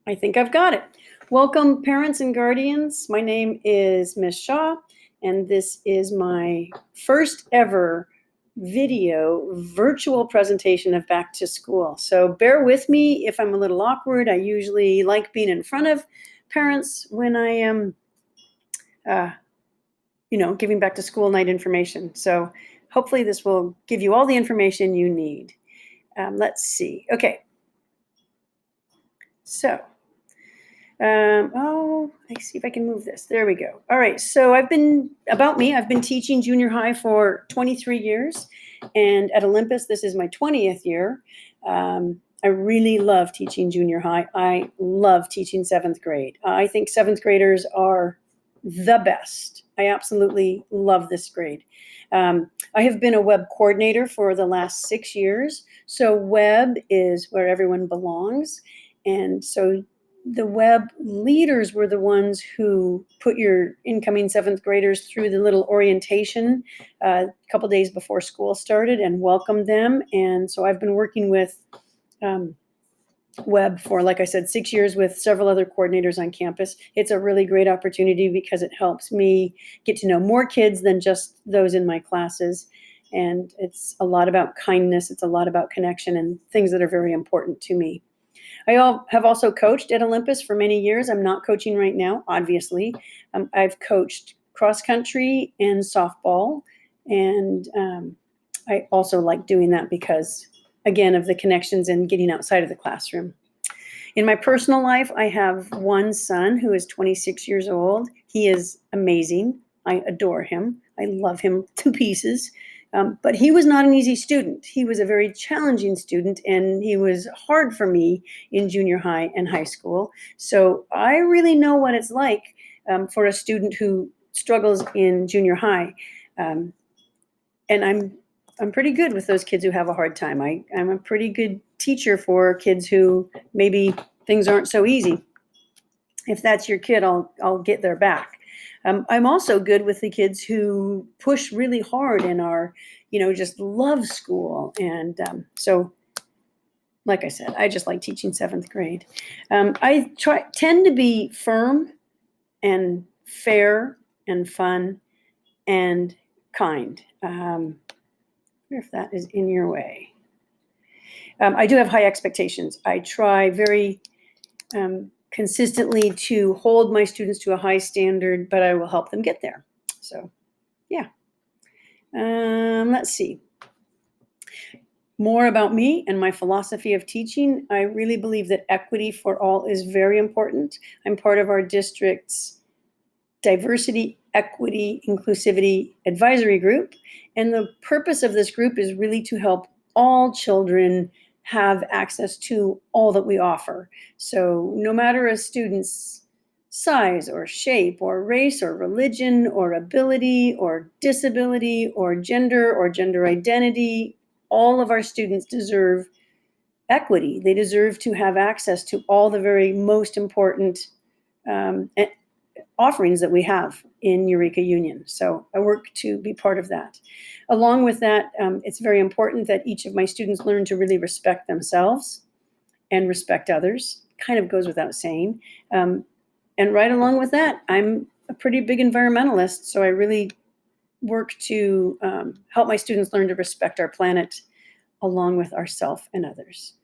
I think I've got it. Welcome, parents and guardians. My name is Miss Shaw, and this is my first ever video virtual presentation of Back to School. So bear with me if I'm a little awkward. I usually like being in front of parents when I am, giving back to school night information. So hopefully this will give you all the information you need. Let's see. Okay. So. Let's see if I can move this. There we go. All right. So I've been teaching junior high for 23 years. And at Olympus, this is my 20th year. I really love teaching junior high. I love teaching 7th grade. I think 7th graders are the best. I absolutely love this grade. I have been a web coordinator for the last 6 years. So web is where everyone belongs. And so the web leaders were the ones who put your incoming 7th graders through the little orientation a couple days before school started and welcomed them. And so I've been working with web for, like I said, 6 years with several other coordinators on campus. It's a really great opportunity because it helps me get to know more kids than just those in my classes. And it's a lot about kindness. It's a lot about connection and things that are very important to me. I have also coached at Olympus for many years. I'm not coaching right now, obviously. I've coached cross country and softball, and I also like doing that because, again, of the connections and getting outside of the classroom. In my personal life, I have one son who is 26 years old. He is amazing. I adore him. I love him to pieces. But he was not an easy student. He was a very challenging student, and he was hard for me in junior high and high school. So I really know what it's like for a student who struggles in junior high. And I'm pretty good with those kids who have a hard time. I'm a pretty good teacher for kids who maybe things aren't so easy. If that's your kid, I'll get their back. I'm also good with the kids who push really hard and are, just love school. And so, like I said, I just like teaching 7th grade. I tend to be firm and fair and fun and kind. I wonder if that is in your way. I do have high expectations. I try very consistently to hold my students to a high standard, but I will help them get there. So, yeah. Let's see. More about me and my philosophy of teaching. I really believe that equity for all is very important. I'm part of our district's diversity, equity, inclusivity advisory group. And the purpose of this group is really to help all children have access to all that we offer. So no matter a student's size or shape or race or religion or ability or disability or gender identity, all of our students deserve equity. They deserve to have access to all the very most important offerings that we have in Eureka Union. So I work to be part of that. Along with that, it's very important that each of my students learn to really respect themselves and respect others. Kind of goes without saying. And right along with that, I'm a pretty big environmentalist, so I really work to help my students learn to respect our planet along with ourselves and others.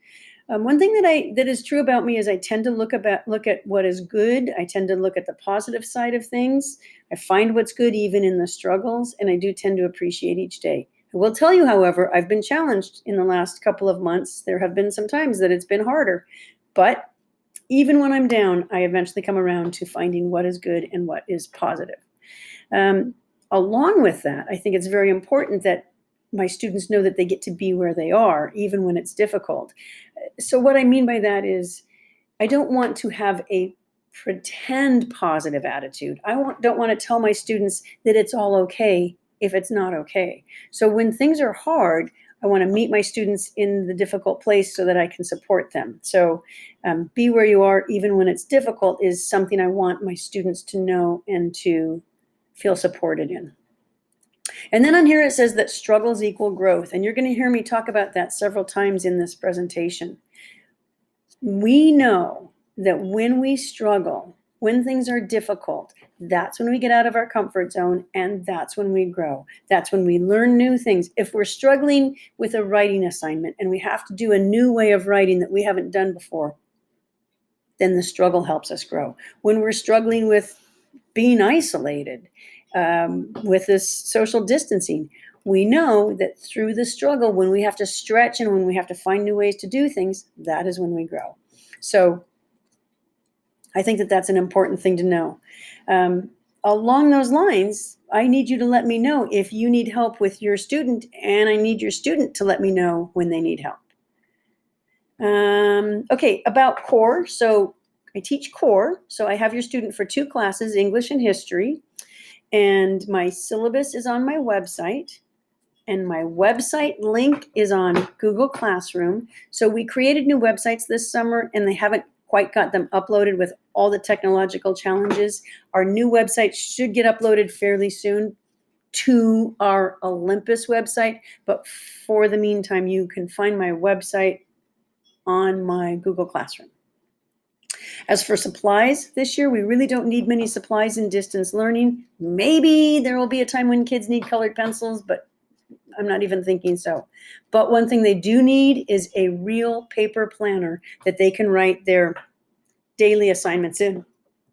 One thing that is true about me is I tend to look at what is good. I tend to look at the positive side of things. I find what's good even in the struggles, and I do tend to appreciate each day. I will tell you, however, I've been challenged in the last couple of months. There have been some times that it's been harder, but even when I'm down, I eventually come around to finding what is good and what is positive. Along with that, I think it's very important that my students know that they get to be where they are, even when it's difficult. So what I mean by that is I don't want to have a pretend positive attitude. Don't want to tell my students that it's all okay if it's not okay. So when things are hard, I want to meet my students in the difficult place so that I can support them. So be where you are, even when it's difficult, is something I want my students to know and to feel supported in. And then on here it says that struggles equal growth. And you're going to hear me talk about that several times in this presentation. We know that when we struggle, when things are difficult, that's when we get out of our comfort zone, and that's when we grow. That's when we learn new things. If we're struggling with a writing assignment and we have to do a new way of writing that we haven't done before, then the struggle helps us grow. When we're struggling with being isolated, with this social distancing, we know that through the struggle, when we have to stretch and when we have to find new ways to do things, that is when we grow. So I think that that's an important thing to know. Along those lines, I need you to let me know if you need help with your student, and I need your student to let me know when they need help. Okay, about core. So I teach core. So I have your student for 2 classes, English and history. And my syllabus is on my website. And my website link is on Google Classroom. So we created new websites this summer, and they haven't quite got them uploaded with all the technological challenges. Our new website should get uploaded fairly soon to our Olympus website. But for the meantime, you can find my website on my Google Classroom. As for supplies this year, we really don't need many supplies in distance learning. Maybe there will be a time when kids need colored pencils, but I'm not even thinking so. But one thing they do need is a real paper planner that they can write their daily assignments in.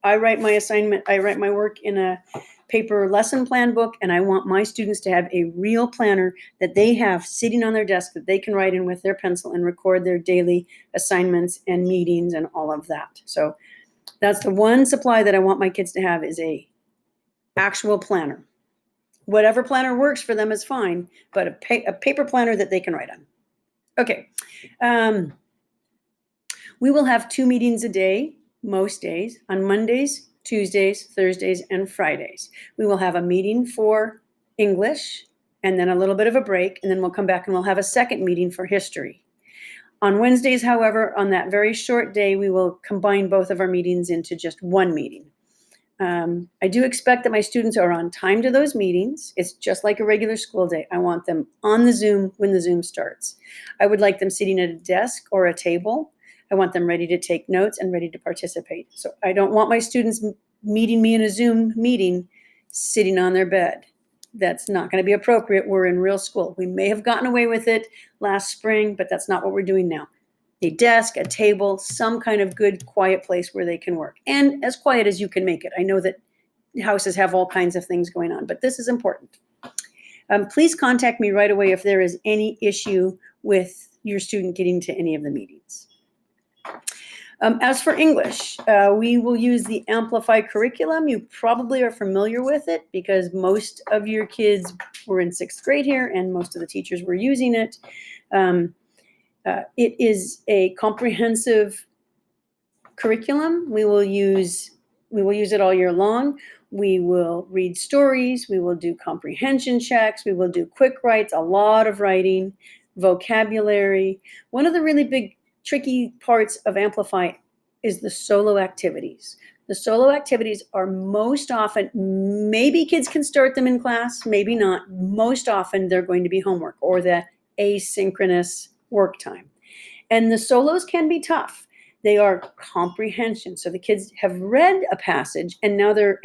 I write my work in a paper lesson plan book, and I want my students to have a real planner that they have sitting on their desk that they can write in with their pencil and record their daily assignments and meetings and all of that. So that's the one supply that I want my kids to have, is a actual planner. Whatever planner works for them is fine, but a paper planner that they can write on. Okay. We will have 2 meetings a day, most days, on Mondays, Tuesdays, Thursdays, and Fridays. We will have a meeting for English and then a little bit of a break, and then we'll come back and we'll have a second meeting for history. On Wednesdays, however, on that very short day, we will combine both of our meetings into just one meeting. I do expect that my students are on time to those meetings. It's just like a regular school day. I want them on the Zoom when the Zoom starts. I would like them sitting at a desk or a table. I want them ready to take notes and ready to participate. So I don't want my students meeting me in a Zoom meeting sitting on their bed. That's not going to be appropriate. We're in real school. We may have gotten away with it last spring, but that's not what we're doing now. A desk, a table, some kind of good, quiet place where they can work. And as quiet as you can make it. I know that houses have all kinds of things going on, but this is important. Please contact me right away if there is any issue with your student getting to any of the meetings. As for English, we will use the Amplify curriculum. You probably are familiar with it because most of your kids were in 6th grade here and most of the teachers were using it. It is a comprehensive curriculum. We will use it all year long. We will read stories. We will do comprehension checks. We will do quick writes, a lot of writing, vocabulary. One of the really big tricky parts of Amplify is the solo activities. The solo activities are most often, maybe kids can start them in class, maybe not. Most often they're going to be homework or the asynchronous work time. And the solos can be tough. They are comprehension. So the kids have read a passage and now they're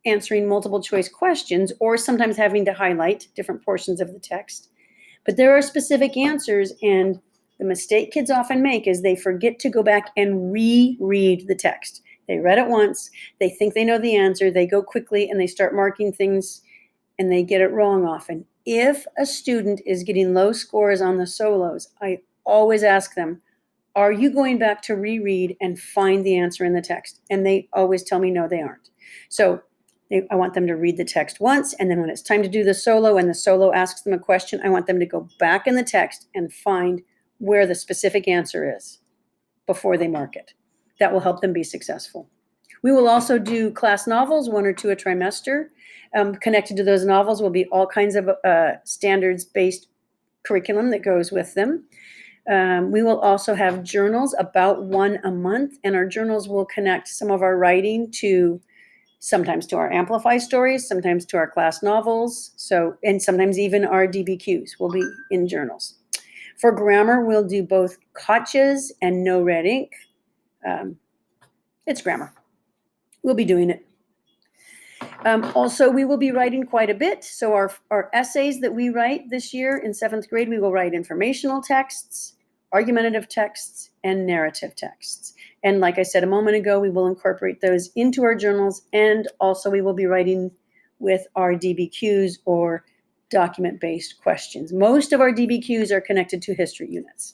answering multiple choice questions or sometimes having to highlight different portions of the text. But there are specific answers, and the mistake kids often make is they forget to go back and reread the text. They read it once, they think they know the answer, they go quickly and they start marking things and they get it wrong often. If a student is getting low scores on the solos, I always ask them, are you going back to reread and find the answer in the text? And they always tell me no, they aren't. So I want them to read the text once, and then when it's time to do the solo and the solo asks them a question, I want them to go back in the text and find where the specific answer is before they mark it. That will help them be successful. We will also do class novels, 1 or 2 a trimester. Connected to those novels will be all kinds of standards-based curriculum that goes with them. We will also have journals, about 1 a month, and our journals will connect some of our writing to sometimes to our Amplify stories, sometimes to our class novels, and sometimes even our DBQs will be in journals. For grammar, we'll do both gotchas and no red ink. It's grammar. We'll be doing it. Also, we will be writing quite a bit. So our essays that we write this year in 7th grade, we will write informational texts, argumentative texts, and narrative texts. And like I said a moment ago, we will incorporate those into our journals, and also we will be writing with our DBQs, or document-based questions. Most of our DBQs are connected to history units.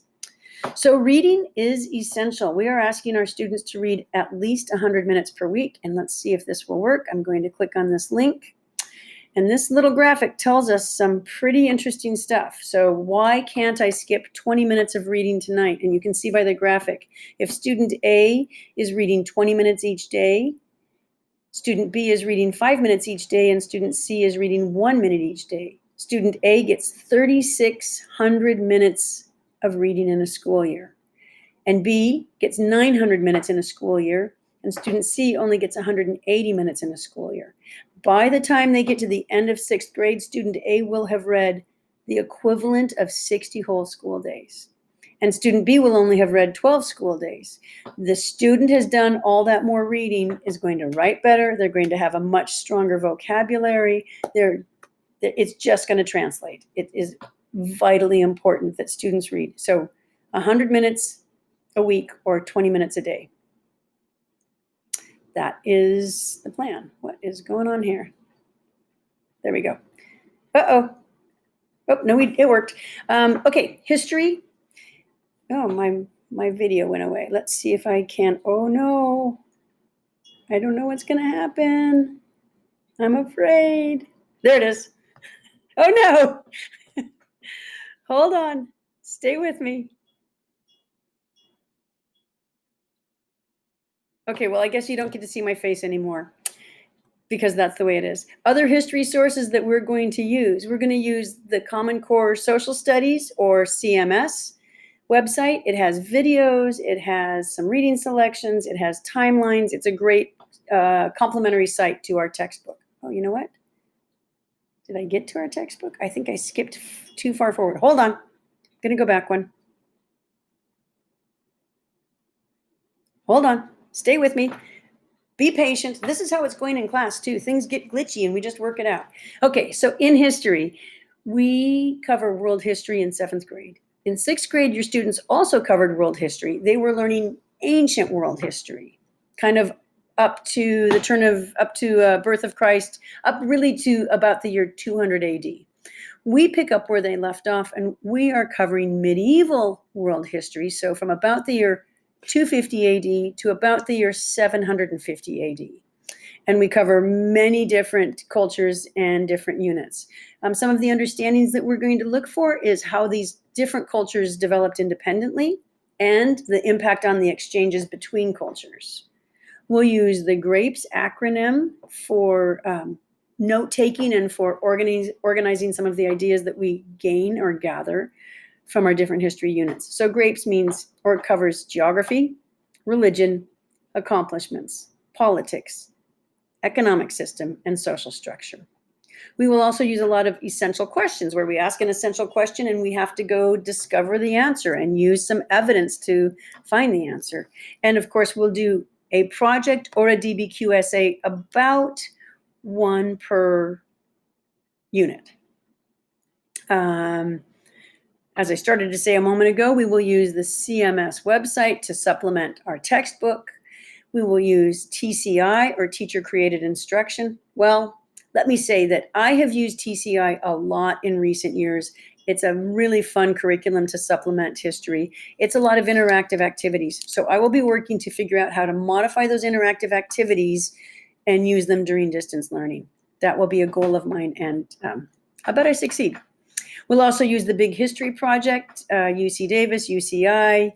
So reading is essential. We are asking our students to read at least 100 minutes per week, and let's see if this will work. I'm going to click on this link, and this little graphic tells us some pretty interesting stuff. So why can't I skip 20 minutes of reading tonight? And you can see by the graphic, if student A is reading 20 minutes each day, student B is reading 5 minutes each day, and student C is reading 1 minute each day. Student A gets 3,600 minutes of reading in a school year, and B gets 900 minutes in a school year, and student C only gets 180 minutes in a school year. By the time they get to the end of 6th grade, student A will have read the equivalent of 60 whole school days, and student B will only have read 12 school days. The student has done all that more reading, is going to write better. They're going to have a much stronger vocabulary. It's just going to translate. It is vitally important that students read. So 100 minutes a week or 20 minutes a day. That is the plan. What is going on here? There we go. Uh-oh. Oh, no, it worked. Okay, history. Oh, my video went away. Let's see if I can. Oh, no. I don't know what's going to happen. I'm afraid. There it is. Oh, no. Hold on. Stay with me. Okay, well, I guess you don't get to see my face anymore, because that's the way it is. Other history sources that we're going to use. We're going to use the Common Core Social Studies, or CMS website. It has videos, it has some reading selections, it has timelines. It's a great complementary site to our textbook. Oh, you know what? Did I get to our textbook? I think I skipped too far forward. Hold on. I'm going to go back one. Hold on. Stay with me. Be patient. This is how it's going in class too. Things get glitchy and we just work it out. Okay, so in history, we cover world history in 7th grade. In 6th grade, your students also covered world history. They were learning ancient world history, kind of up to birth of Christ, up really to about the year 200 AD. We pick up where they left off, and we are covering medieval world history. So from about the year 250 AD to about the year 750 AD. And we cover many different cultures and different units. Some of the understandings that we're going to look for is how these different cultures developed independently and the impact on the exchanges between cultures. We'll use the GRAPES acronym for note-taking and for organizing some of the ideas that we gain or gather from our different history units. So GRAPES means, or it covers geography, religion, accomplishments, politics, economic system, and social structure. We will also use a lot of essential questions, where we ask an essential question and we have to go discover the answer and use some evidence to find the answer. And of course, we'll do a project or a DBQ essay, about one per unit. As I started to say a moment ago, we will use the CMS website to supplement our textbook. We will use TCI, or Teacher Created Instruction. Well, let me say that I have used TCI a lot in recent years. It's a really fun curriculum to supplement history. It's a lot of interactive activities. So I will be working to figure out how to modify those interactive activities and use them during distance learning. That will be a goal of mine, and I bet I succeed. We'll also use the Big History Project, UC Davis, UCI,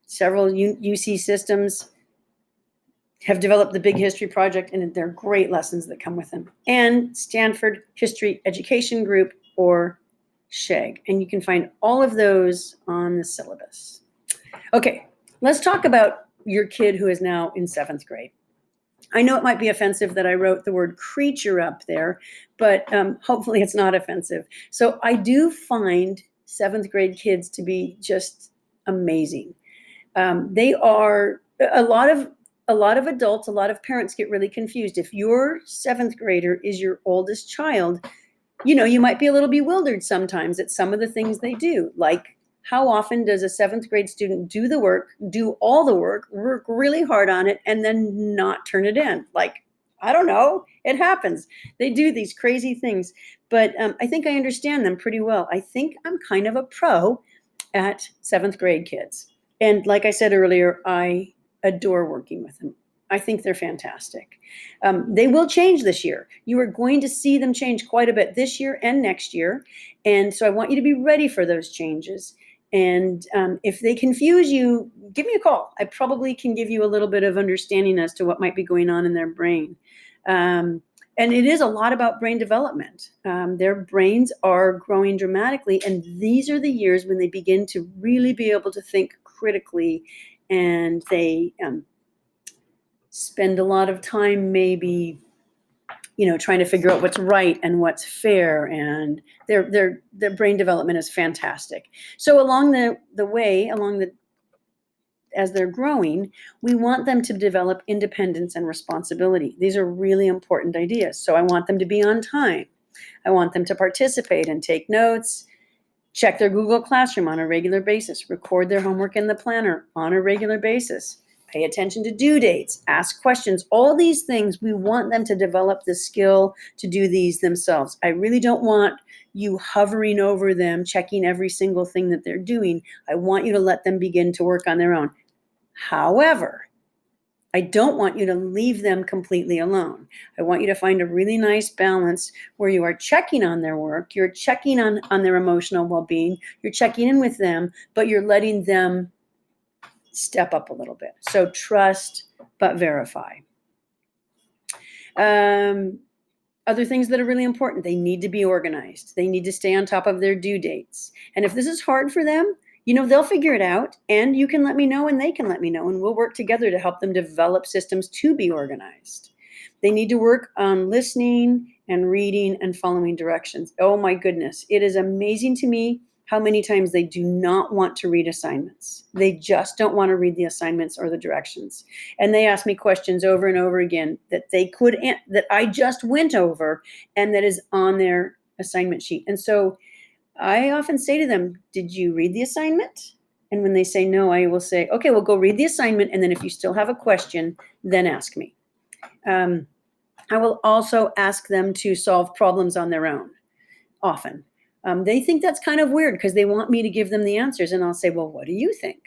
several UC systems have developed the Big History Project, and they're great lessons that come with them. And Stanford History Education Group, or SHEG. And you can find all of those on the syllabus. Okay, let's talk about your kid who is now in 7th grade. I know it might be offensive that I wrote the word creature up there, but hopefully it's not offensive. So I do find 7th grade kids to be just amazing. They are A lot of adults, a lot of parents get really confused. If your seventh grader is your oldest child, you might be a little bewildered sometimes at some of the things they do. Like, how often does a seventh grade student do the work, do all the work really hard on it, and then not turn it in? Like, I don't know. It happens. They do these crazy things. But I think I understand them pretty well. I think I'm kind of a pro at seventh grade kids. And like I said earlier, I adore working with them. I think they're fantastic. They will change this year. You are going to see them change quite a bit this year and next year. And so I want you to be ready for those changes. And if they confuse you, give me a call. I probably can give you a little bit of understanding as to what might be going on in their brain. And it is a lot about brain development. Their brains are growing dramatically, and these are the years when they begin to really be able to think critically, and they spend a lot of time maybe trying to figure out what's right and what's fair, and their brain development is fantastic. So along the way, as they're growing, we want them to develop independence and responsibility. These are really important ideas. So I want them to be on time. I want them to participate and take notes, check their Google Classroom on a regular basis, record their homework in the planner on a regular basis, pay attention to due dates, ask questions. All these things, we want them to develop the skill to do these themselves. I really don't want you hovering over them, checking every single thing that they're doing. I want you to let them begin to work on their own. However, I don't want you to leave them completely alone. I want you to find a really nice balance where you are checking on their work, you're checking on their emotional well-being, you're checking in with them, but you're letting them step up a little bit. So trust, but verify. Other things that are really important, they need to be organized. They need to stay on top of their due dates. And if this is hard for them, they'll figure it out, and you can let me know and they can let me know, and we'll work together to help them develop systems to be organized. They need to work on listening and reading and following directions. Oh my goodness. It is amazing to me how many times they do not want to read assignments. They just don't want to read the assignments or the directions. And they ask me questions over and over again that that I just went over and that is on their assignment sheet. And so I often say to them, did you read the assignment? And when they say no, I will say, okay, well, go read the assignment. And then if you still have a question, then ask me. I will also ask them to solve problems on their own often. They think that's kind of weird because they want me to give them the answers. And I'll say, well, what do you think?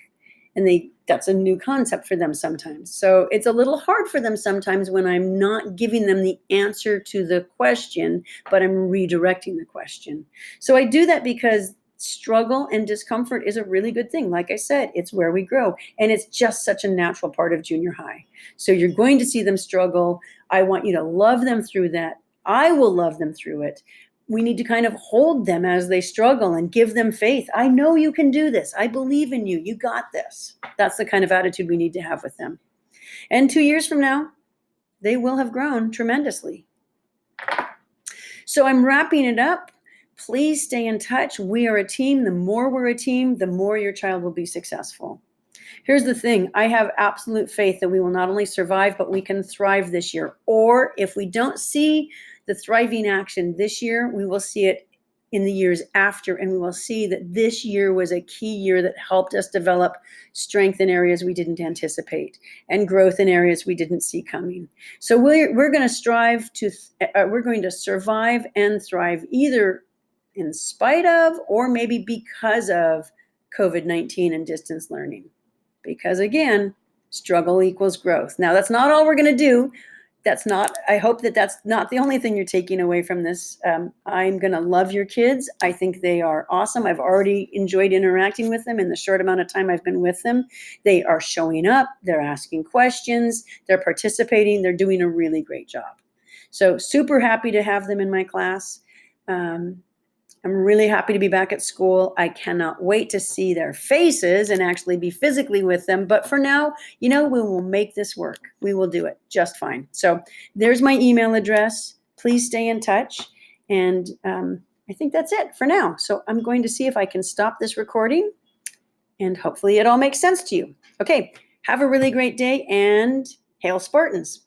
And that's a new concept for them sometimes. So it's a little hard for them sometimes when I'm not giving them the answer to the question, but I'm redirecting the question. So I do that because struggle and discomfort is a really good thing. Like I said, it's where we grow, and it's just such a natural part of junior high. So you're going to see them struggle. I want you to love them through that. I will love them through it. We need to kind of hold them as they struggle and give them faith. I know you can do this. I believe in you. You got this. That's the kind of attitude we need to have with them. And 2 years from now, they will have grown tremendously. So I'm wrapping it up. Please stay in touch. We are a team. The more we're a team, the more your child will be successful. Here's the thing. I have absolute faith that we will not only survive, but we can thrive this year. Or if we don't see the thriving action this year, we will see it in the years after, and we will see that this year was a key year that helped us develop strength in areas we didn't anticipate and growth in areas we didn't see coming. So we're going to survive and thrive either in spite of or maybe because of COVID-19 and distance learning. Because again, struggle equals growth. Now, that's not all we're going to do. I hope that that's not the only thing you're taking away from this. I'm going to love your kids. I think they are awesome. I've already enjoyed interacting with them in the short amount of time I've been with them. They are showing up. They're asking questions. They're participating. They're doing a really great job. So super happy to have them in my class. I'm really happy to be back at school. I cannot wait to see their faces and actually be physically with them. But for now, we will make this work. We will do it just fine. So there's my email address. Please stay in touch. And I think that's it for now. So I'm going to see if I can stop this recording, and hopefully it all makes sense to you. Okay. Have a really great day and hail Spartans.